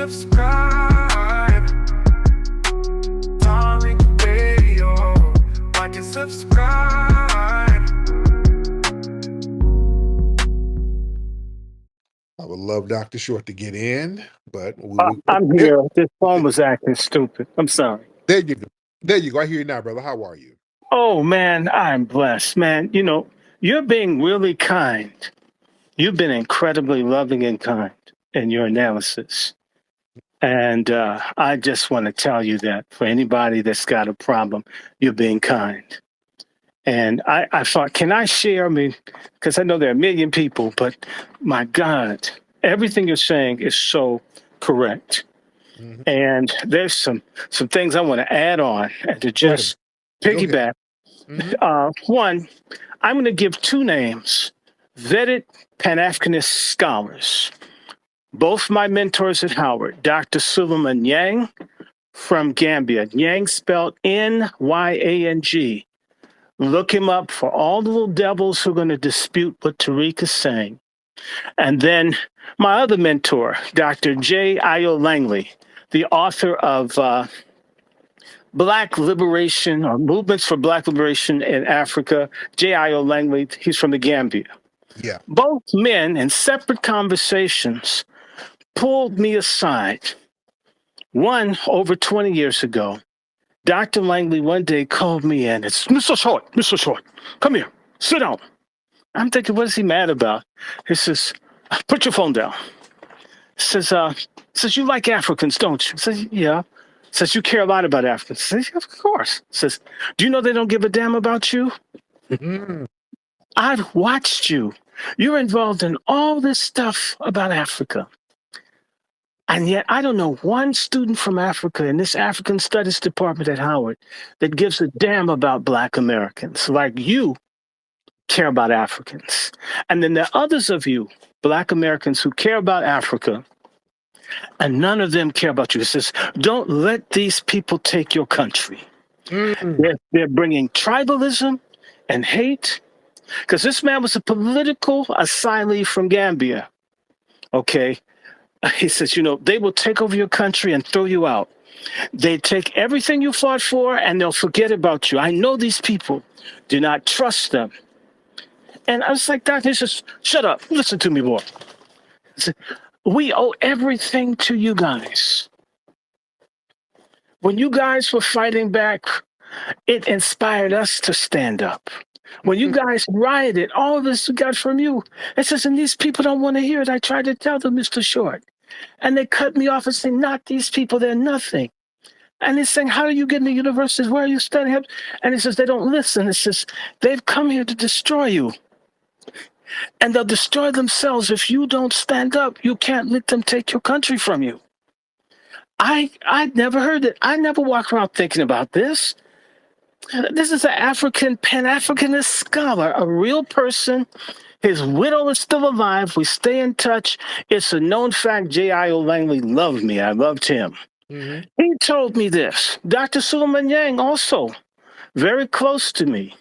subscribe? Tariq Radio. Like and subscribe. I would love Dr. Short to get in, but I'm here. This phone was acting stupid. I'm sorry. There you go. There you go. I hear you now, brother. How are you? Oh, man, I'm blessed, man. You know, you're being really kind. You've been incredibly loving and kind in your analysis. And I just want to tell you that for anybody that's got a problem, you're being kind. And I thought, can I share? I mean, because I know there are a million people, but my God, everything you're saying is so correct. Mm-hmm. And there's some things I want to add on and to just piggyback. Mm-hmm. One, I'm going to give two names, vetted Pan-Africanist scholars, both my mentors at Howard, Dr. Suleiman Yang from Gambia, Yang spelled Nyang. Look him up for all the little devils who are going to dispute what Tariq is saying. And then my other mentor, Dr. J.I.O. Langley, the author of Black Liberation or Movements for Black Liberation in Africa. J.I.O. Langley, he's from the Gambia. Yeah. Both men in separate conversations pulled me aside. One over 20 years ago, Dr. Langley one day called me in. It's Mr. Short, come here, sit down. I'm thinking, what is he mad about? He says, put your phone down. Says, you like Africans, don't you? Says, yeah. Says, you care a lot about Africans. Says, of course. Says, do you know they don't give a damn about you? Mm. I've watched you. You're involved in all this stuff about Africa. And yet I don't know one student from Africa in this African Studies department at Howard that gives a damn about Black Americans like you care about Africans. And then there are others of you, Black Americans, who care about Africa, and none of them care about you. It says, don't let these people take your country. Mm. They're bringing tribalism and hate, because this man was a political asylee from Gambia, okay? He says, you know, they will take over your country and throw you out. They take everything you fought for and they'll forget about you. I know these people. Do not trust them. And I was like, Doctor, he says, shut up. Listen to me, boy. He said, we owe everything to you guys. When you guys were fighting back, it inspired us to stand up. When you guys rioted, all of this we got from you. It says, and these people don't want to hear it. I tried to tell them, Mr. Short. And they cut me off and say, not these people, they're nothing. And he's saying, how do you get in the universities? Where are you studying? And he says, they don't listen. It says, they've come here to destroy you. And they'll destroy themselves if you don't stand up. You can't let them take your country from you. I'd never heard it. I never walked around thinking about this. This is an African, Pan-Africanist scholar, a real person. His widow is still alive. We stay in touch. It's a known fact J.I.O. Langley loved me. I loved him. Mm-hmm. He told me this. Dr. Suleiman Yang also, very close to me.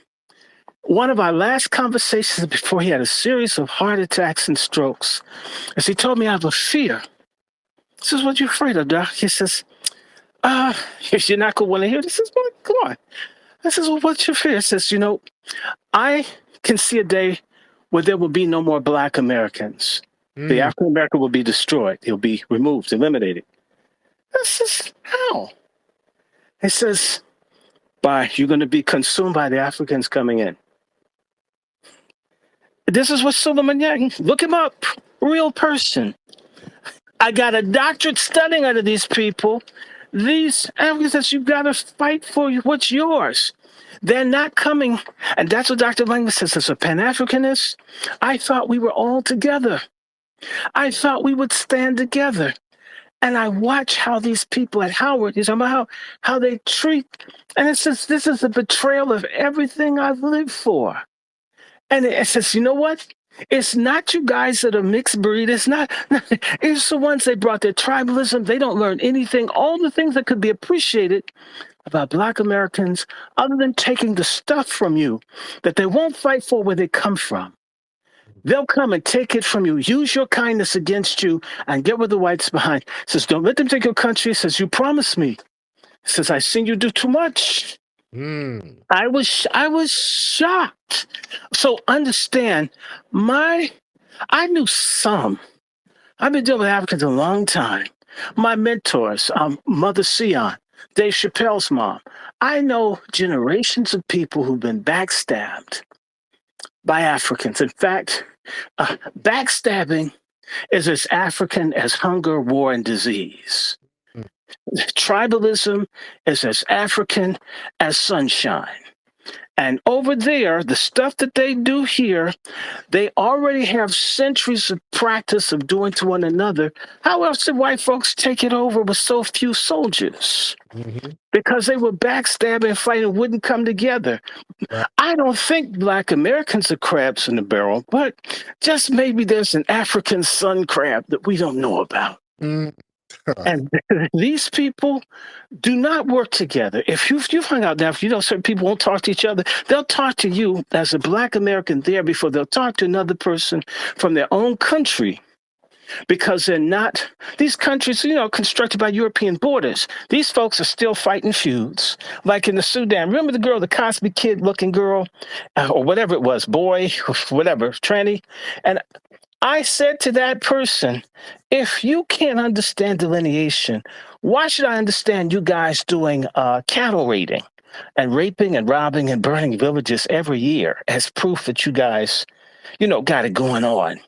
One of our last conversations before he had a series of heart attacks and strokes, as he told me I have a fear. He says, what are you afraid of, Doc? He says, you're not going to want to hear this. He says, well, come on. I says, well, what's your fear? He says, you know, I can see a day where there will be no more Black Americans. The African American will be destroyed. He'll be removed, eliminated. I says, how? He says, you're going to be consumed by the Africans coming in. This is what Suleiman Yang, look him up, real person. I got a doctorate studying under these people. These Africans, you've got to fight for what's yours. They're not coming. And that's what Dr. Langley says. As a Pan-Africanist, I thought we were all together. I thought we would stand together. And I watch how these people at Howard, you talking about how they treat, and it says, this is a betrayal of everything I've lived for. And it says, you know what? It's not you guys that are mixed breed. It's not, it's the ones they brought their tribalism. They don't learn anything. All the things that could be appreciated about Black Americans, other than taking the stuff from you that they won't fight for where they come from. They'll come and take it from you, use your kindness against you, and get with the whites behind. Says, don't let them take your country. Says, you promised me. Says, I seen you do too much. Mm. I was shocked. So understand, I knew some. I've been dealing with Africans a long time. My mentors, Mother Sion, Dave Chappelle's mom. I know generations of people who've been backstabbed by Africans. In fact, backstabbing is as African as hunger, war, and disease. Mm. Tribalism is as African as sunshine. And over there, the stuff that they do here, they already have centuries of practice of doing to one another. How else did white folks take it over with so few soldiers? Mm-hmm. Because they were backstabbing and fighting, wouldn't come together. Right. I don't think Black Americans are crabs in the barrel, but just maybe there's an African sun crab that we don't know about. Mm. And these people do not work together. If you've hung out there, certain people won't talk to each other. They'll talk to you as a Black American there before they'll talk to another person from their own country, because they're not, these countries, constructed by European borders. These folks are still fighting feuds, like in the Sudan. Remember the girl, the Cosby Kid looking girl, or whatever it was, boy, whatever, tranny? And I said to that person, if you can't understand delineation, why should I understand you guys doing cattle raiding and raping and robbing and burning villages every year as proof that you guys, got it going on?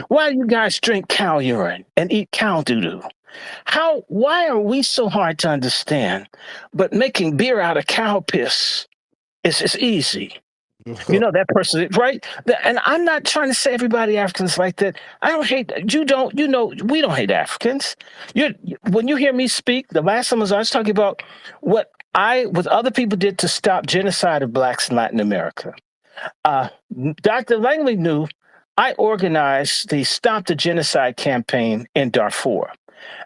Why do you guys drink cow urine and eat cow doo-doo? Why are we so hard to understand, but making beer out of cow piss is easy? That person, right? And I'm not trying to say everybody Africans like that. I don't hate, we don't hate Africans. When you hear me speak, the last time I was talking about what with other people did to stop genocide of Blacks in Latin America. Dr. Langley knew I organized the Stop the Genocide campaign in Darfur.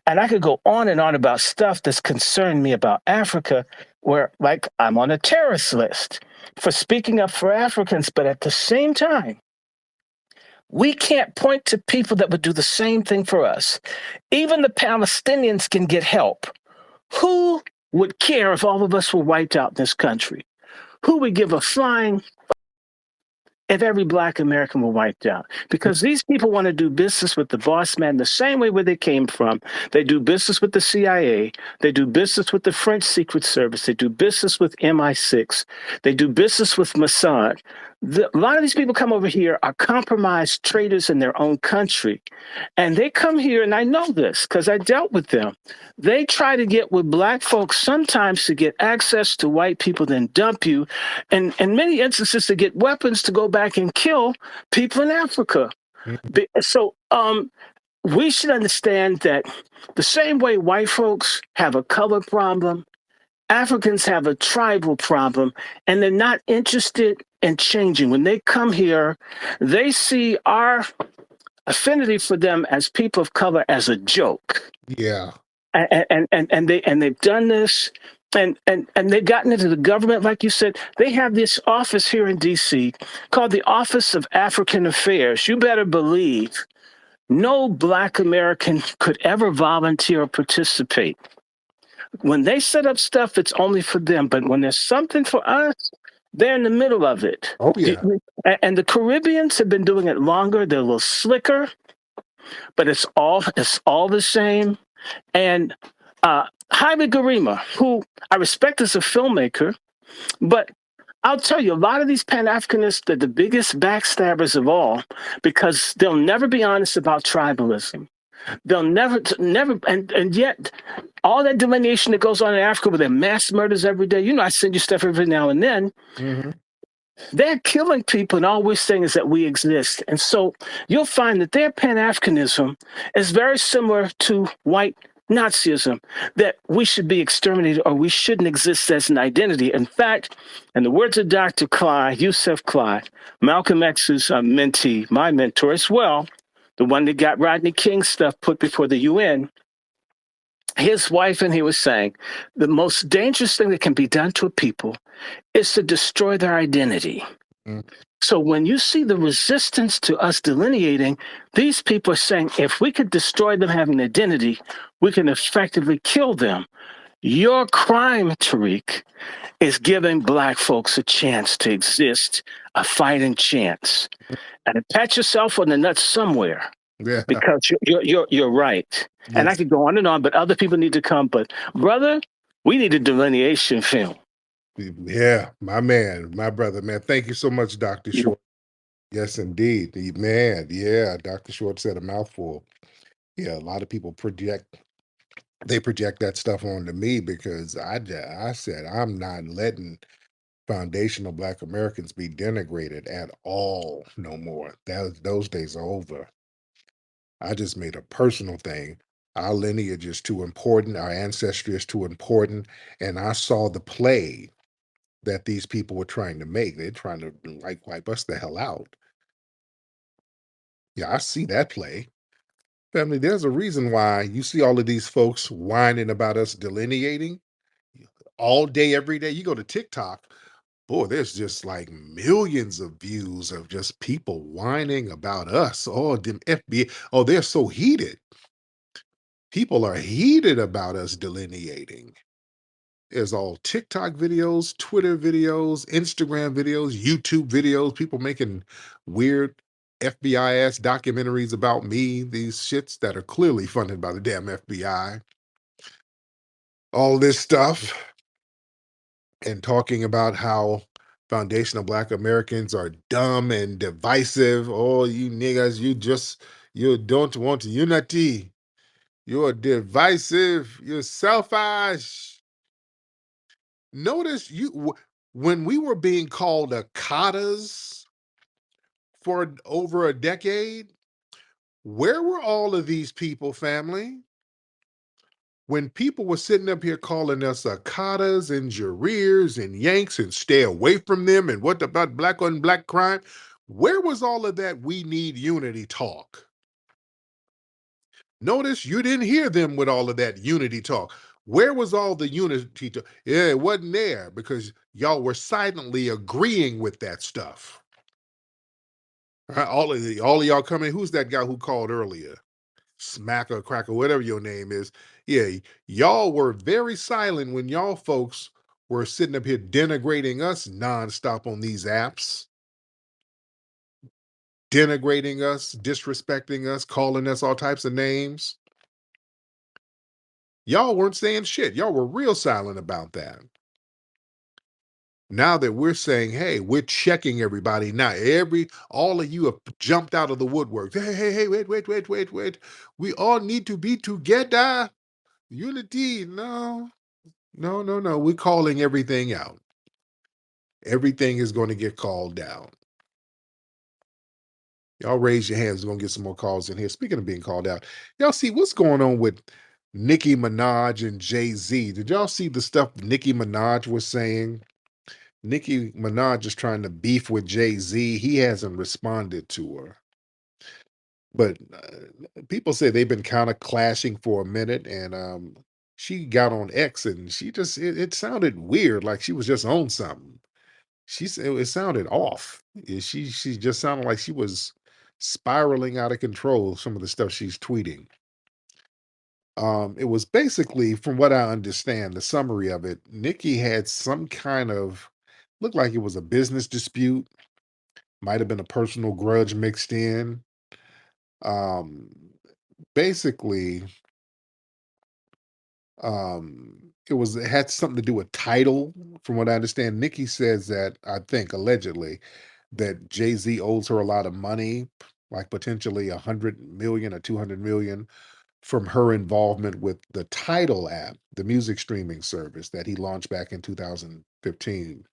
And I could go on and on about stuff that's concerned me about Africa, where, like, I'm on a terrorist list for speaking up for Africans. But at the same time, we can't point to people that would do the same thing for us. Even the Palestinians can get help. Who would care if all of us were wiped out in this country? Who would give a flying if every Black American were wiped out? Because these people want to do business with the boss man the same way where they came from. They do business with the CIA. They do business with the French Secret Service. They do business with MI6. They do business with Mossad. A lot of these people come over here are compromised traitors in their own country. And they come here, and I know this because I dealt with them. They try to get with Black folks sometimes to get access to white people, then dump you. And in many instances, to get weapons to go back and kill people in Africa. Mm-hmm. So we should understand that the same way white folks have a color problem, Africans have a tribal problem, and they're not interested in changing. When they come here, they see our affinity for them as people of color as a joke. Yeah. And they've done this, and they've gotten into the government, like you said. They have this office here in DC called the Office of African Affairs. You better believe no Black American could ever volunteer or participate. When they set up stuff, it's only for them. But when there's something for us, they're in the middle of it. Oh, yeah. And the Caribbeans have been doing it longer. They're a little slicker, but it's all the same. And Jaime Garima, who I respect as a filmmaker, but I'll tell you, a lot of these Pan-Africanists are the biggest backstabbers of all, because they'll never be honest about tribalism. They'll never, and yet all that delineation that goes on in Africa with their mass murders every day, I send you stuff every now and then. Mm-hmm. They're killing people, and all we're saying is that we exist. And so you'll find that their Pan-Africanism is very similar to white Nazism, that we should be exterminated or we shouldn't exist as an identity. In fact, in the words of Dr. Yusuf Clyde, Malcolm X's mentee, my mentor as well, the one that got Rodney King stuff put before the UN, his wife and he was saying, the most dangerous thing that can be done to a people is to destroy their identity. Mm. So when you see the resistance to us delineating, these people are saying if we could destroy them having an identity, we can effectively kill them. Your crime, Tariq, is giving Black folks a chance to exist, a fighting chance. And pat yourself on the nuts somewhere Yeah. because you're right. And I Yes. could go on, but other people need to come. But brother, we need a delineation film. Yeah, my man, my brother, man. Thank you so much, Dr. Short. Yes, indeed. Man, yeah, Dr. Short said a mouthful. Yeah, a lot of people project that stuff onto me because I said I'm not letting foundational Black Americans be denigrated at all no more. Those days are over. I just made a personal thing. Our lineage is too important, our ancestry is too important, and I saw the play that these people were trying to make. They're trying to like wipe us the hell out. Yeah, I see that play. Family, there's a reason why you see all of these folks whining about us delineating all day, every day. You go to TikTok, boy, there's just like millions of views of just people whining about us. Oh, them FBI. Oh, they're so heated. People are heated about us delineating. There's all TikTok videos, Twitter videos, Instagram videos, YouTube videos, people making weird FBI ass documentaries about me, these shits that are clearly funded by the damn FBI. All this stuff and talking about how foundational Black Americans are dumb and divisive. Oh, you niggas, you don't want unity. You're divisive. You're selfish. Notice when we were being called Akatas for over a decade, where were all of these people, family? When people were sitting up here calling us Akatas and Jareers and Yanks and stay away from them and what about black on black crime, where was all of that we need unity talk? Notice you didn't hear them with all of that unity talk. Where was all the unity talk? Yeah, it wasn't there because y'all were silently agreeing with that stuff. All of y'all coming. Who's that guy who called earlier? Smacker, Cracker, whatever your name is. Yeah, y'all were very silent when y'all folks were sitting up here denigrating us nonstop on these apps, denigrating us, disrespecting us, calling us all types of names. Y'all weren't saying shit. Y'all were real silent about that. Now that we're saying, hey, we're checking everybody. Now, all of you have jumped out of the woodwork. Hey, wait. We all need to be together. Unity. No. We're calling everything out. Everything is going to get called down. Y'all raise your hands. We're going to get some more calls in here. Speaking of being called out, y'all see what's going on with Nicki Minaj and Jay-Z. Did y'all see the stuff Nicki Minaj was saying? Nicki Minaj is trying to beef with Jay-Z. He hasn't responded to her. But people say they've been kind of clashing for a minute, and she got on X and it sounded weird, like she was just on something. She said it sounded off. She just sounded like she was spiraling out of control, some of the stuff she's tweeting. It was basically, from what I understand, the summary of it, Nikki had some kind of looked like it was a business dispute, might have been a personal grudge mixed in. Um, basically, it had something to do with title, from what I understand. Nikki says that, I think allegedly, that Jay-Z owes her a lot of money, like potentially 100 million or 200 million from her involvement with the Tidal app, the music streaming service that he launched back in 2015.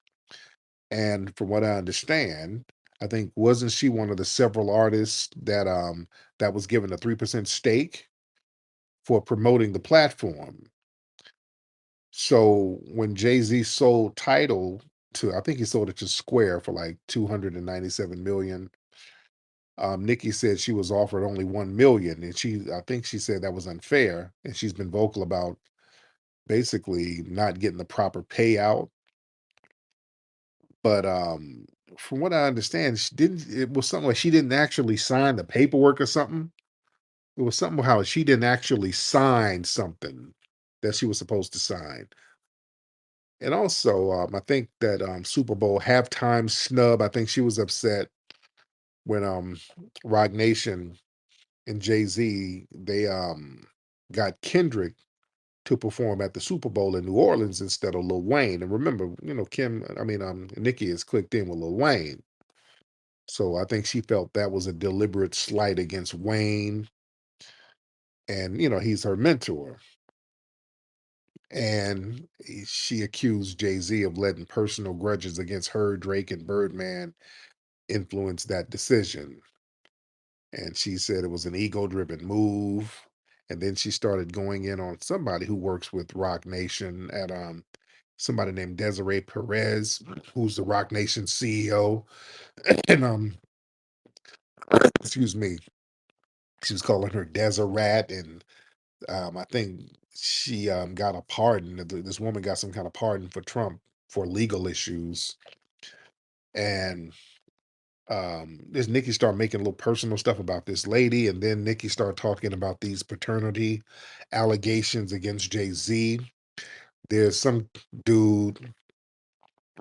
And from what I understand, I think wasn't she one of the several artists that was given a 3% stake for promoting the platform. So when Jay-Z sold Tidal to, I think he sold it to Square for like 297 million. Nikki said she was offered only 1 million, and I think she said that was unfair, and she's been vocal about basically not getting the proper payout. But from what I understand, she didn't. It was something like she didn't actually sign the paperwork or something. It was something how she didn't actually sign something that she was supposed to sign. And also, I think that Super Bowl halftime snub. I think she was upset when Rock Nation and Jay-Z they got Kendrick to perform at the Super Bowl in New Orleans instead of Lil Wayne. And remember, Nicki is clicked in with Lil Wayne. So I think she felt that was a deliberate slight against Wayne, and he's her mentor. And she accused Jay-Z of letting personal grudges against her, Drake, and Birdman influence that decision. And she said it was an ego-driven move. And then she started going in on somebody who works with Rock Nation at somebody named Desiree Perez, who's the Rock Nation CEO. And excuse me, she was calling her Deseret, and I think she got a pardon. This woman got some kind of pardon for Trump for legal issues. And this Nikki started making a little personal stuff about this lady, and then Nikki started talking about these paternity allegations against Jay-Z. There's some dude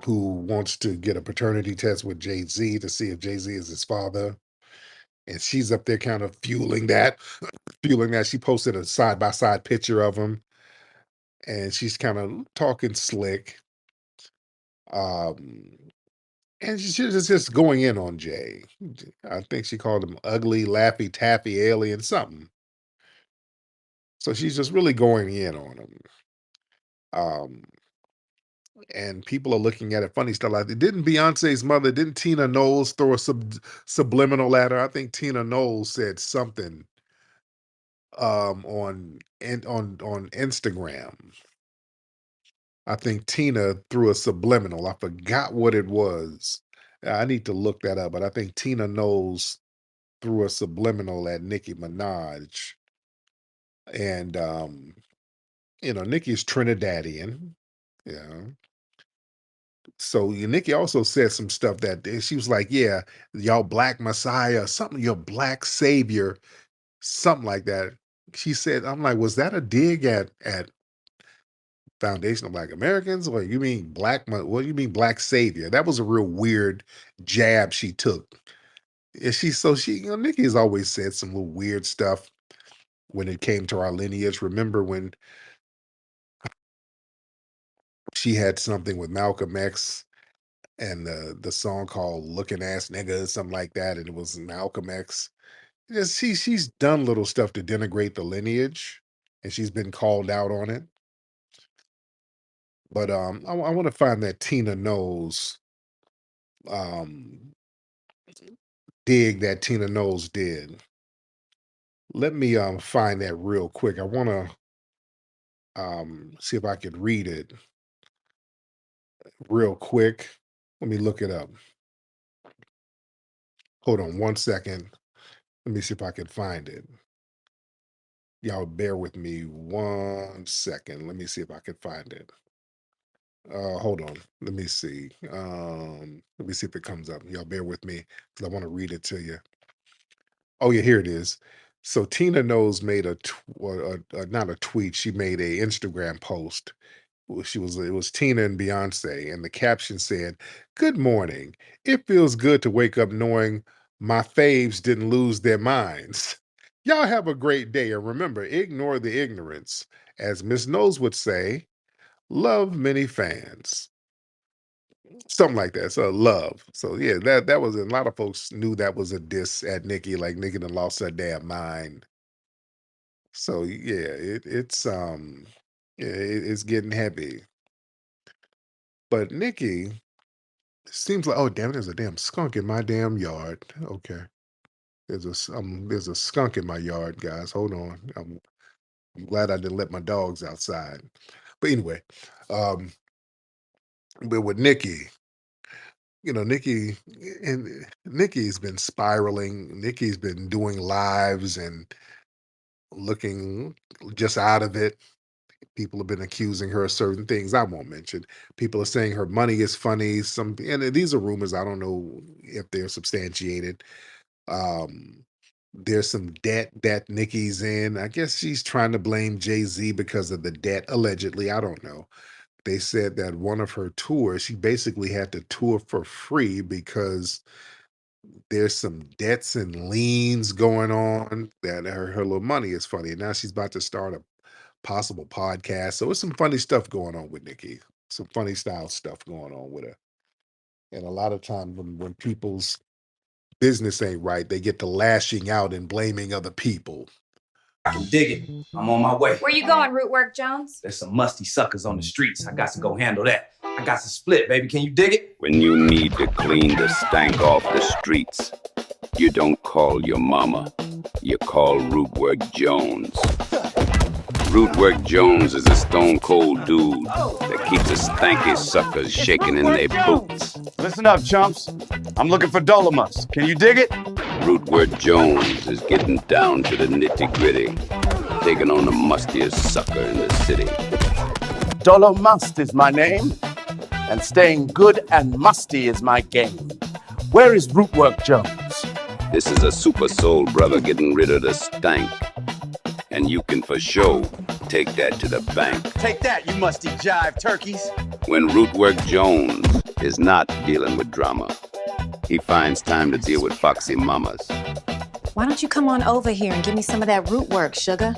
who wants to get a paternity test with Jay-Z to see if Jay-Z is his father. And she's up there kind of fueling that, fueling that. She posted a side-by-side picture of him, and she's kind of talking slick. Um, and she's just going in on Jay. I think she called him ugly, laffy, taffy, alien, something. So she's just really going in on him. Um, and people are looking at it funny stuff like that. Didn't Beyonce's mother, didn't Tina Knowles throw a subliminal at her? I think Tina Knowles said something on Instagram. I think Tina threw a subliminal. I forgot what it was. I need to look that up, but I think Tina Knowles threw a subliminal at Nicki Minaj. And Nicki's Trinidadian. Yeah. So Nicki also said some stuff that she was like, yeah, y'all black messiah, something, your black savior, something like that. She said, I'm like, was that a dig at Foundation of Black Americans? Or you mean what do you mean black savior? That was a real weird jab she took. And Nicki has always said some little weird stuff when it came to our lineage. Remember when she had something with Malcolm X and the song called "Looking Ass Nigga" or something like that, and it was Malcolm X. She's done little stuff to denigrate the lineage, and she's been called out on it. But I want to find that Tina Knowles um dig that Tina Knowles did. Let me find that real quick. I want to see if I could read it real quick. Let me look it up. Hold on one second. Let me see if I can find it. Y'all bear with me one second. Let me see if I can find it. Hold on. Let me see. Let me see if it comes up. Y'all bear with me because I want to read it to you. Oh yeah, here it is. So Tina Knowles made not a tweet. She made a Instagram post. It was Tina and Beyonce, and the caption said, "Good morning. It feels good to wake up knowing my faves didn't lose their minds. Y'all have a great day, and remember, ignore the ignorance. As Miss Knowles would say, love many fans." Something like that. So love. So yeah, that was a lot of folks knew that was a diss at Nicki, like Nicki done lost her damn mind. So yeah, it's getting heavy. But Nicki seems like, oh damn, there's a damn skunk in my damn yard. Okay. There's a skunk in my yard, guys. Hold on. I'm glad I didn't let my dogs outside. But anyway, um, but with Nicki, Nikki's been spiraling. Nikki's been doing lives and looking just out of it. People have been accusing her of certain things I won't mention. People are saying her money is funny. And these are rumors. I don't know if they're substantiated. Um, there's some debt that Nicki's in. I guess she's trying to blame Jay-Z because of the debt, allegedly. I don't know. They said that one of her tours, she basically had to tour for free because there's some debts and liens going on that her little money is funny. And now she's about to start a possible podcast. So it's some funny stuff going on with Nicki. Some funny style stuff going on with her. And a lot of times when people's business ain't right, they get to lashing out and blaming other people. I can dig it. I'm on my way. Where you going, Rootwork Jones? There's some musty suckers on the streets. I got to go handle that. I got to split, baby. Can you dig it? When you need to clean the stank off the streets, you don't call your mama. You call Rootwork Jones. Rootwork Jones is a stone cold dude that keeps the stanky suckers shaking in their boots. Listen up, chumps. I'm looking for Dolomus. Can you dig it? Rootwork Jones is getting down to the nitty-gritty, taking on the mustiest sucker in the city. Dolomust is my name, and staying good and musty is my game. Where is Rootwork Jones? This is a super soul brother getting rid of the stank. And you can for sure take that to the bank. Take that, you musty jive turkeys. When Rootwork Jones is not dealing with drama, he finds time to deal with foxy mamas. Why don't you come on over here and give me some of that root work, sugar?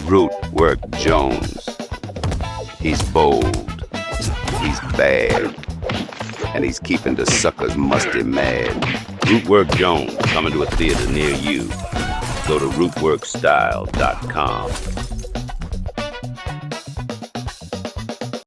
Rootwork Jones. He's bold. He's bad. And he's keeping the suckers musty mad. Rootwork Jones coming to a theater near you. Go to rootworkstyle.com.